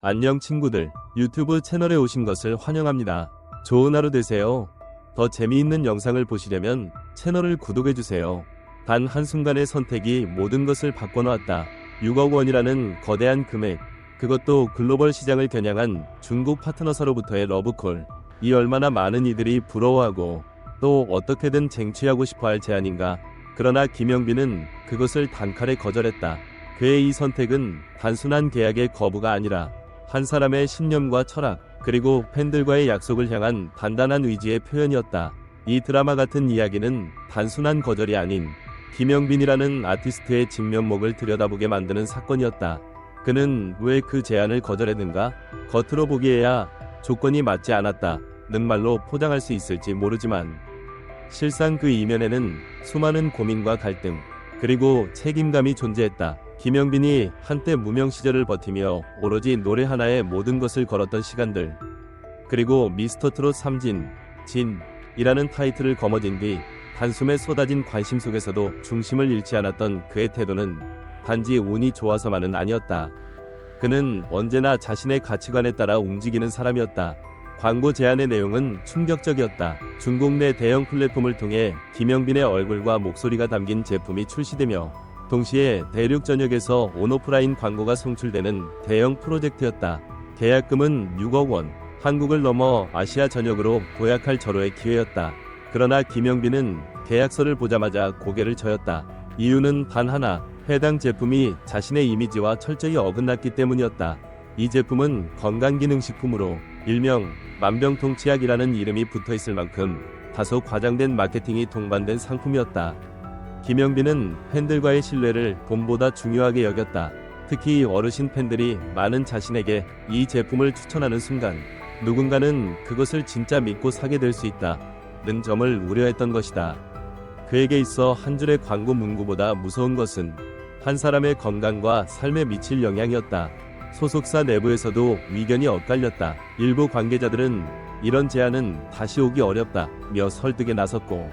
안녕 친구들, 유튜브 채널에 오신 것을 환영합니다. 좋은 하루 되세요. 더 재미있는 영상을 보시려면 채널을 구독해주세요. 단 한순간의 선택이 모든 것을 바꿔놓았다. 6억 원이라는 거대한 금액, 그것도 글로벌 시장을 겨냥한 중국 파트너사로부터의 러브콜. 이 얼마나 많은 이들이 부러워하고 또 어떻게든 쟁취하고 싶어할 제안인가. 그러나 김영빈은 그것을 단칼에 거절했다. 그의 이 선택은 단순한 계약의 거부가 아니라 한 사람의 신념과 철학, 그리고 팬들과의 약속을 향한 단단한 의지의 표현이었다. 이 드라마 같은 이야기는 단순한 거절이 아닌 김영빈이라는 아티스트의 진면목을 들여다보게 만드는 사건이었다. 그는 왜 그 제안을 거절했는가? 겉으로 보기에야 조건이 맞지 않았다는 말로 포장할 수 있을지 모르지만 실상 그 이면에는 수많은 고민과 갈등, 그리고 책임감이 존재했다. 김영빈이 한때 무명 시절을 버티며 오로지 노래 하나에 모든 것을 걸었던 시간들, 그리고 미스터트롯 3진, 진이라는 타이틀을 거머쥔 뒤 단숨에 쏟아진 관심 속에서도 중심을 잃지 않았던 그의 태도는 단지 운이 좋아서만은 아니었다. 그는 언제나 자신의 가치관에 따라 움직이는 사람이었다. 광고 제안의 내용은 충격적이었다. 중국 내 대형 플랫폼을 통해 김영빈의 얼굴과 목소리가 담긴 제품이 출시되며 동시에 대륙 전역에서 온오프라인 광고가 송출되는 대형 프로젝트였다. 계약금은 6억 원, 한국을 넘어 아시아 전역으로 도약할 절호의 기회였다. 그러나 김영빈은 계약서를 보자마자 고개를 저었다. 이유는 단 하나, 해당 제품이 자신의 이미지와 철저히 어긋났기 때문이었다. 이 제품은 건강기능식품으로 일명 만병통치약이라는 이름이 붙어있을 만큼 다소 과장된 마케팅이 동반된 상품이었다. 김영빈은 팬들과의 신뢰를 돈보다 중요하게 여겼다. 특히 어르신 팬들이 많은 자신에게 이 제품을 추천하는 순간 누군가는 그것을 진짜 믿고 사게 될 수 있다는 점을 우려했던 것이다. 그에게 있어 한 줄의 광고 문구보다 무서운 것은 한 사람의 건강과 삶에 미칠 영향이었다. 소속사 내부에서도 의견이 엇갈렸다. 일부 관계자들은 이런 제안은 다시 오기 어렵다며 설득에 나섰고,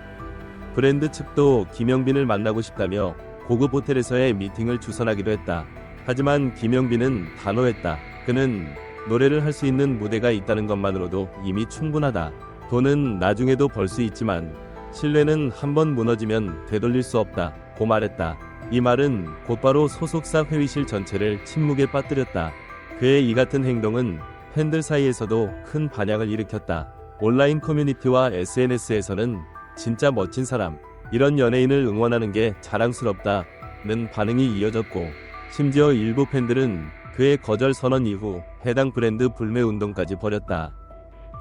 브랜드 측도 김영빈을 만나고 싶다며 고급 호텔에서의 미팅을 주선하기도 했다. 하지만 김영빈은 단호했다. 그는 노래를 할 수 있는 무대가 있다는 것만으로도 이미 충분하다. 돈은 나중에도 벌 수 있지만 신뢰는 한번 무너지면 되돌릴 수 없다고 말했다. 이 말은 곧바로 소속사 회의실 전체를 침묵에 빠뜨렸다. 그의 이 같은 행동은 팬들 사이에서도 큰 반향을 일으켰다. 온라인 커뮤니티와 SNS에서는 진짜 멋진 사람, 이런 연예인을 응원하는 게 자랑스럽다는 반응이 이어졌고, 심지어 일부 팬들은 그의 거절 선언 이후 해당 브랜드 불매 운동까지 벌였다.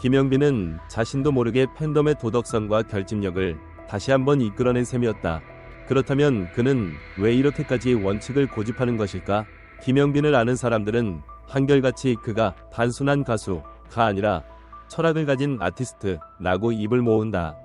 김영빈은 자신도 모르게 팬덤의 도덕성과 결집력을 다시 한번 이끌어낸 셈이었다. 그렇다면 그는 왜 이렇게까지 원칙을 고집하는 것일까? 김영빈을 아는 사람들은 한결같이 그가 단순한 가수가 아니라 철학을 가진 아티스트라고 입을 모은다.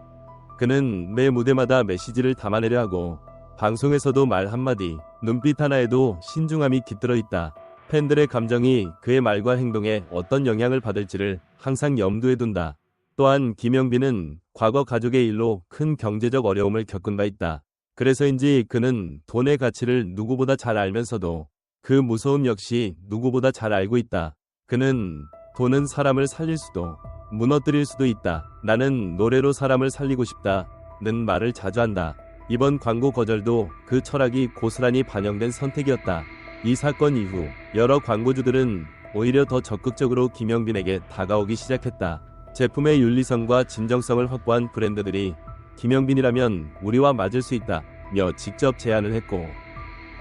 그는 매 무대마다 메시지를 담아내려 하고 방송에서도 말 한마디, 눈빛 하나에도 신중함이 깃들어 있다. 팬들의 감정이 그의 말과 행동에 어떤 영향을 받을지를 항상 염두에 둔다. 또한 김영빈은 과거 가족의 일로 큰 경제적 어려움을 겪은 바 있다. 그래서인지 그는 돈의 가치를 누구보다 잘 알면서도 그 무서움 역시 누구보다 잘 알고 있다. 그는 돈은 사람을 살릴 수도 무너뜨릴 수도 있다. 나는 노래로 사람을 살리고 싶다는 말을 자주 한다. 이번 광고 거절도 그 철학이 고스란히 반영된 선택이었다. 이 사건 이후 여러 광고주들은 오히려 더 적극적으로 김영빈에게 다가오기 시작했다. 제품의 윤리성과 진정성을 확보한 브랜드들이 김영빈이라면 우리와 맞을 수 있다며 직접 제안을 했고,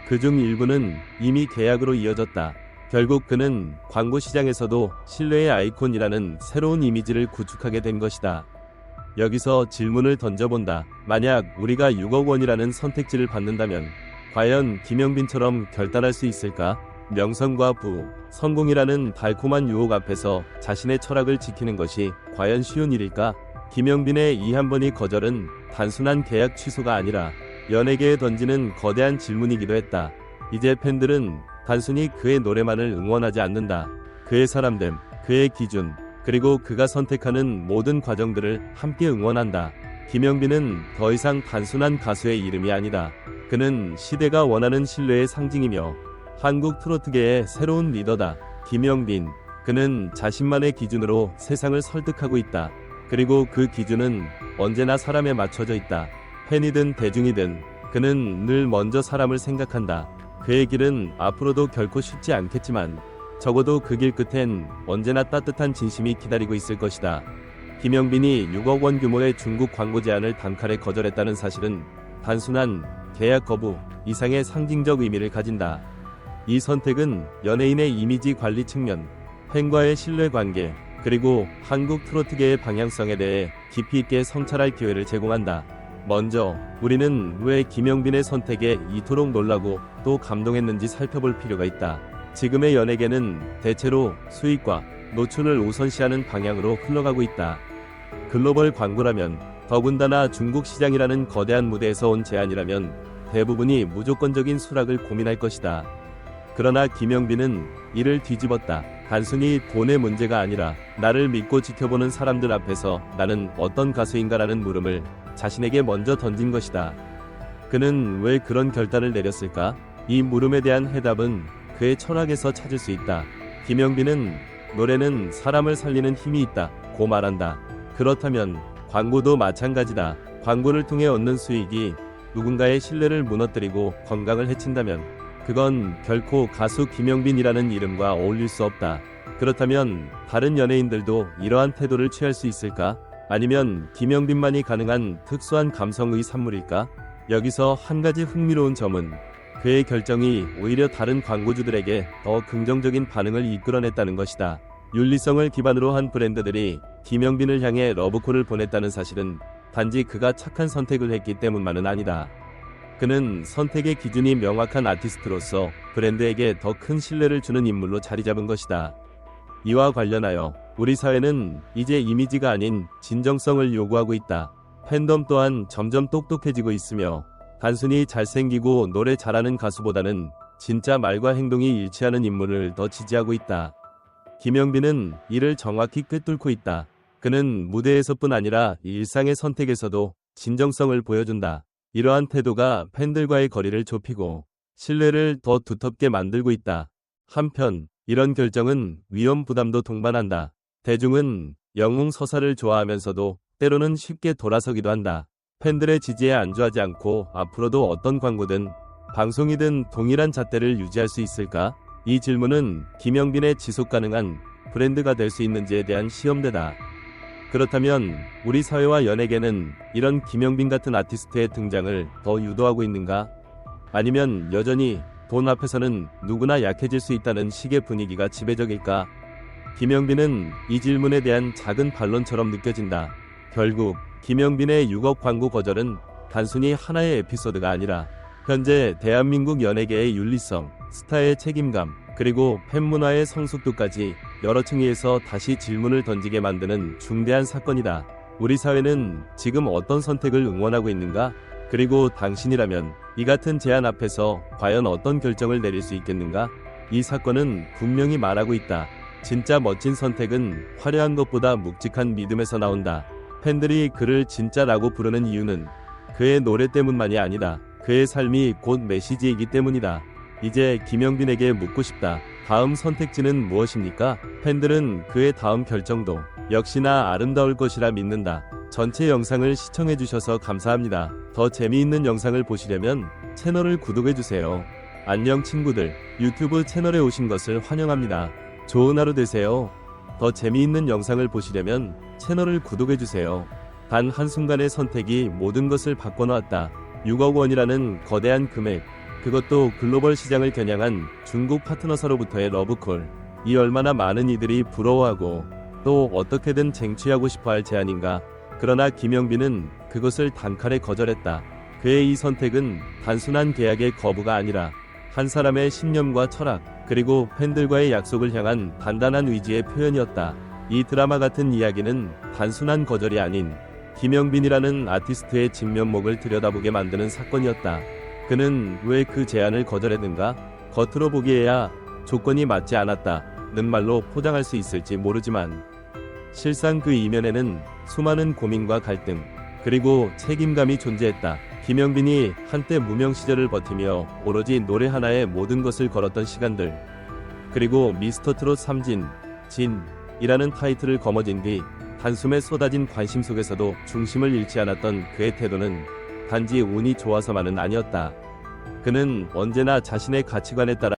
그중 일부는 이미 계약으로 이어졌다. 결국 그는 광고 시장에서도 신뢰의 아이콘이라는 새로운 이미지를 구축하게 된 것이다. 여기서 질문을 던져본다. 만약 우리가 6억 원이라는 선택지를 받는다면 과연 김영빈처럼 결단할 수 있을까? 명성과 부, 성공이라는 달콤한 유혹 앞에서 자신의 철학을 지키는 것이 과연 쉬운 일일까? 김영빈의 이 한 번의 거절은 단순한 계약 취소가 아니라 연예계에 던지는 거대한 질문이기도 했다. 이제 팬들은 단순히 그의 노래만을 응원하지 않는다. 그의 사람됨, 그의 기준, 그리고 그가 선택하는 모든 과정들을 함께 응원한다. 김영빈은 더 이상 단순한 가수의 이름이 아니다. 그는 시대가 원하는 신뢰의 상징이며 한국 트로트계의 새로운 리더다. 김영빈. 그는 자신만의 기준으로 세상을 설득하고 있다. 그리고 그 기준은 언제나 사람에 맞춰져 있다. 팬이든 대중이든 그는 늘 먼저 사람을 생각한다. 그의 길은 앞으로도 결코 쉽지 않겠지만 적어도 그 길 끝엔 언제나 따뜻한 진심이 기다리고 있을 것이다. 김영빈이 6억 원 규모의 중국 광고 제안을 단칼에 거절했다는 사실은 단순한 계약 거부 이상의 상징적 의미를 가진다. 이 선택은 연예인의 이미지 관리 측면, 팬과의 신뢰관계, 그리고 한국 트로트계의 방향성에 대해 깊이 있게 성찰할 기회를 제공한다. 먼저 우리는 왜 김영빈의 선택에 이토록 놀라고 또 감동했는지 살펴볼 필요가 있다. 지금의 연예계는 대체로 수익과 노출을 우선시하는 방향으로 흘러가고 있다. 글로벌 광고라면, 더군다나 중국 시장이라는 거대한 무대에서 온 제안이라면 대부분이 무조건적인 수락을 고민할 것이다. 그러나 김영빈은 이를 뒤집었다. 단순히 돈의 문제가 아니라 나를 믿고 지켜보는 사람들 앞에서 나는 어떤 가수인가라는 물음을 자신에게 먼저 던진 것이다. 그는 왜 그런 결단을 내렸을까? 이 물음에 대한 해답은 그의 철학에서 찾을 수 있다. 김영빈은 노래는 사람을 살리는 힘이 있다 고 말한다. 그렇다면 광고도 마찬가지다. 광고를 통해 얻는 수익이 누군가의 신뢰를 무너뜨리고 건강을 해친다면 그건 결코 가수 김영빈이라는 이름과 어울릴 수 없다. 그렇다면 다른 연예인들도 이러한 태도를 취할 수 있을까? 아니면 김영빈만이 가능한 특수한 감성의 산물일까? 여기서 한 가지 흥미로운 점은 그의 결정이 오히려 다른 광고주들에게 더 긍정적인 반응을 이끌어냈다는 것이다. 윤리성을 기반으로 한 브랜드들이 김영빈을 향해 러브콜을 보냈다는 사실은 단지 그가 착한 선택을 했기 때문만은 아니다. 그는 선택의 기준이 명확한 아티스트로서 브랜드에게 더 큰 신뢰를 주는 인물로 자리잡은 것이다. 이와 관련하여 우리 사회는 이제 이미지가 아닌 진정성을 요구하고 있다. 팬덤 또한 점점 똑똑해지고 있으며 단순히 잘생기고 노래 잘하는 가수보다는 진짜 말과 행동이 일치하는 인물을 더 지지하고 있다. 김영빈은 이를 정확히 꿰뚫고 있다. 그는 무대에서뿐 아니라 일상의 선택에서도 진정성을 보여준다. 이러한 태도가 팬들과의 거리를 좁히고 신뢰를 더 두텁게 만들고 있다. 한편 이런 결정은 위험 부담도 동반한다. 대중은 영웅서사를 좋아하면서도 때로는 쉽게 돌아서기도 한다. 팬들의 지지에 안주하지 않고 앞으로도 어떤 광고든 방송이든 동일한 잣대를 유지할 수 있을까? 이 질문은 김영빈의 지속가능한 브랜드가 될 수 있는지에 대한 시험대다. 그렇다면 우리 사회와 연예계는 이런 김영빈 같은 아티스트의 등장을 더 유도하고 있는가? 아니면 여전히 돈 앞에서는 누구나 약해질 수 있다는 식의 분위기가 지배적일까? 김영빈은 이 질문에 대한 작은 반론처럼 느껴진다. 결국 김영빈의 6억 광고 거절은 단순히 하나의 에피소드가 아니라 현재 대한민국 연예계의 윤리성, 스타의 책임감, 그리고 팬문화의 성숙도까지 여러 층위에서 다시 질문을 던지게 만드는 중대한 사건이다. 우리 사회는 지금 어떤 선택을 응원하고 있는가? 그리고 당신이라면 이 같은 제안 앞에서 과연 어떤 결정을 내릴 수 있겠는가? 이 사건은 분명히 말하고 있다. 진짜 멋진 선택은 화려한 것보다 묵직한 믿음에서 나온다. 팬들이 그를 진짜라고 부르는 이유는 그의 노래 때문만이 아니다. 그의 삶이 곧 메시지이기 때문이다. 이제 김영빈에게 묻고 싶다. 다음 선택지는 무엇입니까? 팬들은 그의 다음 결정도 역시나 아름다울 것이라 믿는다. 전체 영상을 시청해주셔서 감사합니다. 더 재미있는 영상을 보시려면 채널을 구독해주세요. 안녕 친구들, 유튜브 채널에 오신 것을 환영합니다. 좋은 하루 되세요. 더 재미있는 영상을 보시려면 채널을 구독해주세요. 단 한순간의 선택이 모든 것을 바꿔놓았다. 6억 원이라는 거대한 금액, 그것도 글로벌 시장을 겨냥한 중국 파트너사로부터의 러브콜. 이 얼마나 많은 이들이 부러워하고 또 어떻게든 쟁취하고 싶어할 제안인가. 그러나 김영빈은 그것을 단칼에 거절했다. 그의 이 선택은 단순한 계약의 거부가 아니라 한 사람의 신념과 철학, 그리고 팬들과의 약속을 향한 단단한 의지의 표현이었다. 이 드라마 같은 이야기는 단순한 거절이 아닌 김영빈이라는 아티스트의 진면목을 들여다보게 만드는 사건이었다. 그는 왜 그 제안을 거절했는가? 겉으로 보기에야 조건이 맞지 않았다는 말로 포장할 수 있을지 모르지만 실상 그 이면에는 수많은 고민과 갈등, 그리고 책임감이 존재했다. 김영빈이 한때 무명 시절을 버티며 오로지 노래 하나에 모든 것을 걸었던 시간들, 그리고 미스터 트롯 3진, 진이라는 타이틀을 거머쥔 뒤 단숨에 쏟아진 관심 속에서도 중심을 잃지 않았던 그의 태도는 단지 운이 좋아서만은 아니었다. 그는 언제나 자신의 가치관에 따라